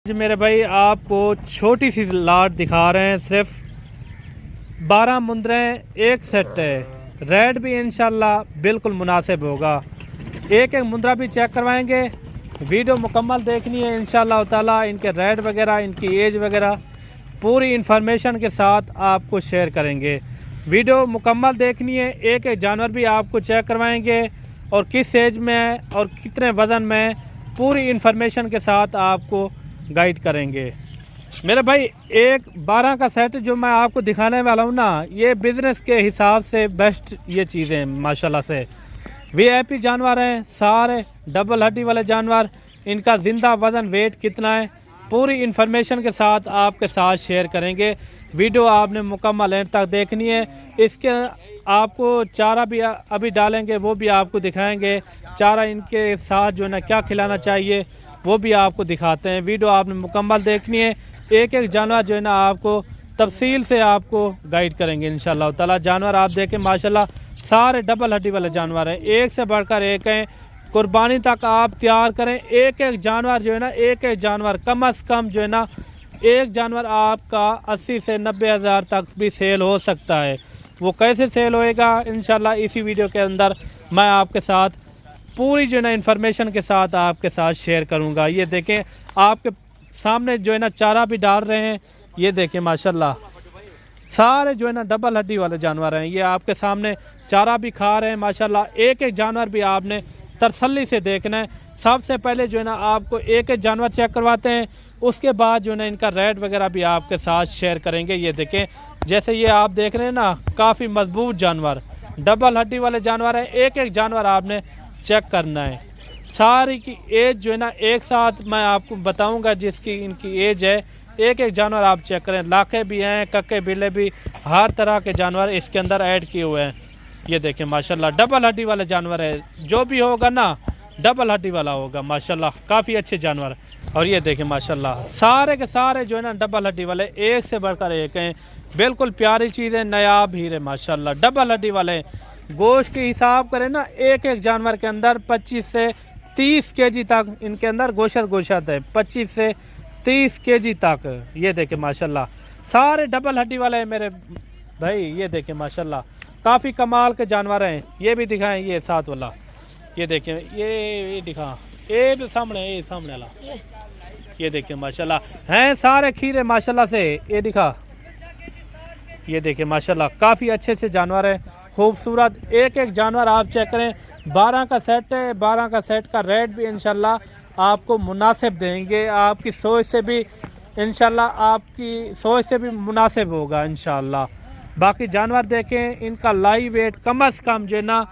जी मेरे भाई आपको छोटी सी लाट दिखा रहे हैं, सिर्फ 12 मुंदरें एक सेट है। रेट भी इंशाल्लाह बिल्कुल मुनासिब होगा। एक एक मुंदरा भी चेक करवाएंगे। वीडियो मुकम्मल देखनी है इंशाल्लाह ताला। इनके रेट वगैरह, इनकी एज वगैरह पूरी इन्फॉर्मेशन के साथ आपको शेयर करेंगे। वीडियो मुकम्मल देखनी है। एक एक जानवर भी आपको चेक करवाएंगे और किस एज में और कितने वज़न में, पूरी इन्फॉर्मेशन के साथ आपको गाइड करेंगे। मेरे भाई एक 12 का सेट जो मैं आपको दिखाने वाला हूँ ना, ये बिज़नेस के हिसाब से बेस्ट ये चीज़ें माशाल्लाह से वीआईपी जानवर हैं। सारे डबल हड्डी वाले जानवर। इनका ज़िंदा वज़न वेट कितना है पूरी इन्फॉर्मेशन के साथ आपके साथ शेयर करेंगे। वीडियो आपने मुकम्मल एंड तक देखनी है। इसके आपको चारा भी अभी डालेंगे, वो भी आपको दिखाएंगे। चारा इनके साथ जो है ना क्या खिलाना चाहिए वो भी आपको दिखाते हैं। वीडियो आपने मुकम्मल देखनी है। एक एक जानवर जो है ना आपको तफसील से आपको गाइड करेंगे इंशाल्लाह ताला। जानवर आप देखें माशाल्लाह सारे डबल हड्डी वाले जानवर हैं, एक से बढ़कर एक हैं। कुर्बानी तक आप तैयार करें। एक एक जानवर जो है ना, एक एक जानवर कम से कम जो है ना, एक जानवर आपका 80 से 90 हज़ार तक भी सेल हो सकता है। वो कैसे सेल होएगा इंशाल्लाह इसी वीडियो के अंदर मैं आपके साथ पूरी जो है ना इन्फॉर्मेशन के साथ आपके साथ शेयर करूंगा। ये देखें आपके सामने जो है ना चारा भी डाल रहे हैं। ये देखें माशाल्लाह सारे जो है ना डबल हड्डी वाले जानवर हैं। ये आपके सामने चारा भी खा रहे हैं माशाल्लाह। एक एक जानवर भी आपने तसल्ली से देखना है। सबसे पहले जो है ना आपको एक एक जानवर चेक करवाते हैं, उसके बाद जो है ना इनका रेट वगैरह भी आपके साथ शेयर करेंगे। ये देखें जैसे ये आप देख रहे हैं ना, काफ़ी मजबूत जानवर डबल हड्डी वाले जानवर हैं। एक एक जानवर आपने चेक करना है। सारी की एज जो है ना एक साथ मैं आपको बताऊंगा जिसकी इनकी एज है। एक एक जानवर आप चेक करें। लाखे भी हैं, कक्के बिल्ले भी, हर तरह के जानवर इसके अंदर ऐड किए हुए हैं। ये देखें माशाल्लाह डबल हड्डी वाले जानवर है। जो भी होगा ना डबल हड्डी वाला होगा माशाल्लाह, काफ़ी अच्छे जानवर। और ये देखें माशाल्लाह सारे के सारे जो है ना डबल हड्डी वाले, एक से बढ़कर एक हैं। बिल्कुल प्यारी चीज़ें, नायाब हीरे माशाल्लाह डबल हड्डी वाले। गोश्त के हिसाब करें ना, एक एक जानवर के अंदर 25 से 30 केजी तक इनके अंदर गोशत है। 25 से 30 केजी तक। ये देखें माशाल्लाह सारे डबल हड्डी वाले हैं मेरे भाई। ये देखें माशाल्लाह काफ़ी कमाल के जानवर हैं। ये भी दिखाएं, ये साथ वाला ये देखें, ये दिखा, ये सामने, ये सामने वाला ये देखें माशाल्लाह हैं सारे खीरे माशाल्लाह से। ये दिखा, ये देखें माशाल्लाह काफ़ी अच्छे अच्छे जानवर हैं, खूबसूरत। एक एक जानवर आप चेक करें। 12 का सेट है। 12 का सेट का रेट भी इंशाल्लाह आपको मुनासिब देंगे। आपकी सोच से भी इंशाल्लाह आपकी सोच से भी मुनासिब होगा इंशाल्लाह। बाकी जानवर देखें, इनका लाइव वेट कम से कम जो है ना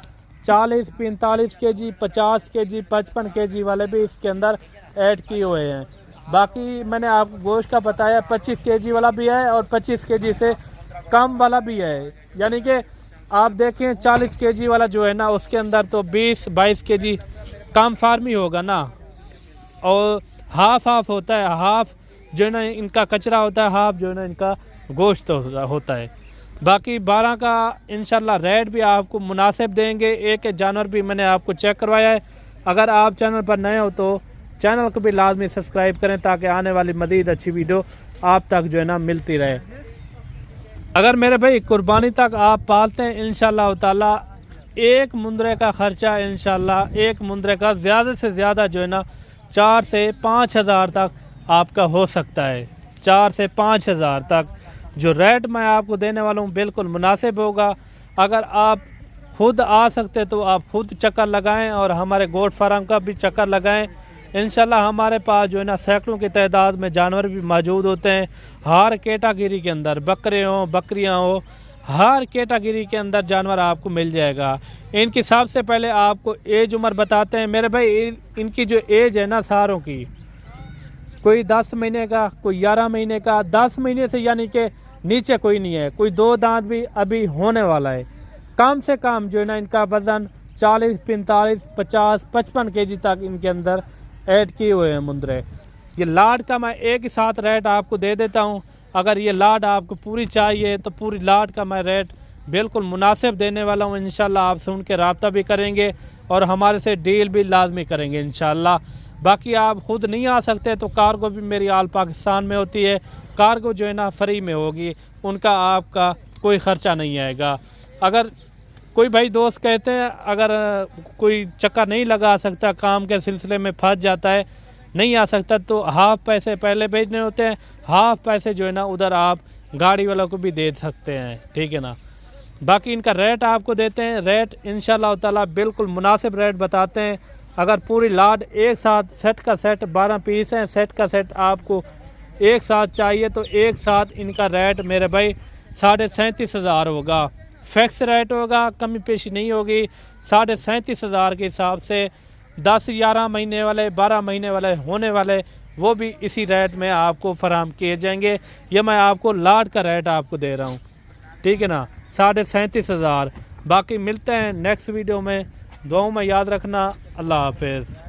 40, 45 केजी, 50 केजी, 55 केजी वाले भी इसके अंदर ऐड किए हुए हैं। बाकी मैंने आपको गोश्त का बताया 25 केजी वाला भी है और 25 केजी से कम वाला भी है। यानी कि आप देखें 40 केजी वाला जो है ना उसके अंदर तो 20-22 केजी कम फार्मी होगा ना, और हाफ होता है। हाफ जो है ना इनका कचरा होता है, हाफ जो है ना इनका गोश्त होता है। बाकी 12 का इंशाल्लाह रेट भी आपको मुनासिब देंगे। एक एक जानवर भी मैंने आपको चेक करवाया है। अगर आप चैनल पर नए हो तो चैनल को भी लाजमी सब्सक्राइब करें ताकि आने वाली मज़ीद अच्छी वीडियो आप तक जो है ना मिलती रहे। अगर मेरे भाई कुर्बानी तक आप पालते हैं इंशाल्लाह ताला, एक मुंदरे का ख़र्चा इंशाल्लाह एक मुंदरे का ज़्यादा से ज़्यादा जो है ना 4 से 5 हज़ार तक आपका हो सकता है। 4 से 5 हज़ार तक जो रेट मैं आपको देने वाला हूँ बिल्कुल मुनासिब होगा। अगर आप खुद आ सकते तो आप खुद चक्कर लगाएं और हमारे गोट फार्म का भी चक्कर लगाएं। इंशाल्लाह हमारे पास जो है ना सैकड़ों की तादाद में जानवर भी मौजूद होते हैं। हर कैटागरी के अंदर, बकरे हों बकरियां हो, हर कैटागरी के अंदर जानवर आपको मिल जाएगा। इनकी सबसे पहले आपको एज उम्र बताते हैं मेरे भाई। इनकी जो एज है ना सारों की, कोई 10 महीने का, कोई 11 महीने का, 10 महीने से यानी कि नीचे कोई नहीं है। कोई 2 दांत भी अभी होने वाला है। कम से कम जो है ना इनका वज़न 40, 45, 50, 55 केजी तक इनके अंदर ऐड किए हुए हैं मुंदरे। ये लाट का मैं एक ही साथ रेट आपको दे देता हूँ। अगर ये लाट आपको पूरी चाहिए तो पूरी लाट का मैं रेट बिल्कुल मुनासिब देने वाला हूँ। इंशाल्लाह आप सुन के रब्ता भी करेंगे और हमारे से डील भी लाजमी करेंगे इंशाल्लाह। बाकी आप ख़ुद नहीं आ सकते तो कार्गो भी मेरी आल पाकिस्तान में होती है। कार्गो जो है ना फ्री में होगी, उनका आपका कोई ख़र्चा नहीं आएगा। अगर कोई भाई दोस्त कहते हैं अगर कोई चक्कर नहीं लगा सकता, काम के सिलसिले में फंस जाता है, नहीं आ सकता, तो हाफ़ पैसे पहले भेजने होते हैं, हाफ़ पैसे जो है ना उधर आप गाड़ी वालों को भी दे सकते हैं, ठीक है ना। बाकी इनका रेट आपको देते हैं, रेट इंशाल्लाह ताला बिल्कुल मुनासिब रेट बताते हैं। अगर पूरी लाट एक साथ सेट का सेट 12 पीस हैं, सेट का सेट आपको एक साथ चाहिए तो एक साथ इनका रेट मेरे भाई 37,500 होगा। फिक्स रेट होगा, कमी पेशी नहीं होगी। 37,500 के हिसाब से 10-11 महीने वाले, 12 महीने वाले होने वाले वो भी इसी रेट में आपको फराहम किए जाएंगे। ये मैं आपको लाट का रेट आपको दे रहा हूँ, ठीक है ना, 37,500। बाकी मिलते हैं नेक्स्ट वीडियो में, दुआओं में याद रखना। अल्लाह हाफिज़।